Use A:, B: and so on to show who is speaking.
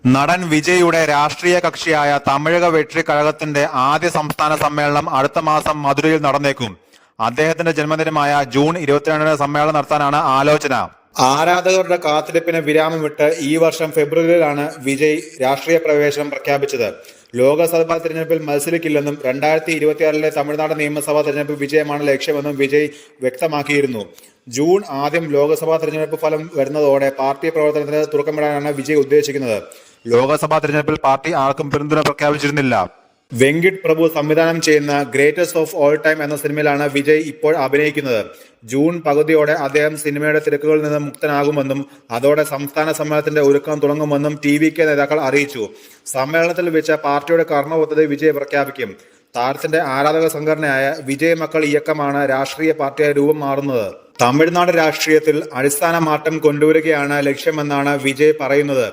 A: നടൻ വിജയുടെ രാഷ്ട്രീയ കക്ഷിയായ തമിഴക വെട്രി കഴകത്തിന്റെ ആദ്യ സംസ്ഥാന സമ്മേളനം അടുത്ത മാസം മധുരയിൽ നടന്നേക്കും. അദ്ദേഹത്തിന്റെ ജന്മദിനമായ ജൂൺ 22 സമ്മേളനം നടത്താനാണ് ആലോചന. ആരാധകരുടെ കാത്തിരിപ്പിന് വിരാമമിട്ട് ഈ വർഷം ഫെബ്രുവരിയിലാണ് വിജയ് രാഷ്ട്രീയ പ്രവേശനം പ്രഖ്യാപിച്ചത്. ലോക്സഭാ തെരഞ്ഞെടുപ്പിൽ മത്സരിക്കില്ലെന്നും 2026 തമിഴ്നാട് നിയമസഭാ തെരഞ്ഞെടുപ്പ് വിജയമാണ് ലക്ഷ്യമെന്നും വിജയ് വ്യക്തമാക്കിയിരുന്നു. ജൂൺ ആദ്യം ലോക്സഭാ തെരഞ്ഞെടുപ്പ് ഫലം വരുന്നതോടെ പാർട്ടി പ്രവർത്തനത്തിന് തുടക്കമിടാനാണ് വിജയ് ഉദ്ദേശിക്കുന്നത്. ലോക്സഭാ തെരഞ്ഞെടുപ്പിൽ പാർട്ടി ആർക്കും പിന്തുണ പ്രഖ്യാപിച്ചിരുന്നില്ല. വെങ്കിട്ട് പ്രഭു സംവിധാനം ചെയ്യുന്ന ഗ്രേറ്റസ്റ്റ് ഓഫ് ഓൾ ടൈം എന്ന സിനിമയിലാണ് വിജയ് ഇപ്പോൾ അഭിനയിക്കുന്നത്. ജൂൺ പകുതിയോടെ അദ്ദേഹം സിനിമയുടെ തിരക്കുകളിൽ നിന്ന് മുക്തനാകുമെന്നും അതോടെ സംസ്ഥാന സമ്മേളനത്തിന്റെ ഒരുക്കം തുടങ്ങുമെന്നും TVK നേതാക്കൾ അറിയിച്ചു. സമ്മേളനത്തിൽ വെച്ച് പാർട്ടിയുടെ കർമ്മപദ്ധതി വിജയ് പ്രഖ്യാപിക്കും. താരത്തിന്റെ ആരാധക സംഘടനയായ വിജയ് മക്കൾ ഇയക്കമാണ് രാഷ്ട്രീയ പാർട്ടിയായി രൂപം മാറുന്നത്. തമിഴ്നാട് രാഷ്ട്രീയത്തിൽ അടിസ്ഥാന മാറ്റം കൊണ്ടുവരികയാണ് ലക്ഷ്യമെന്നാണ് വിജയ് പറയുന്നത്.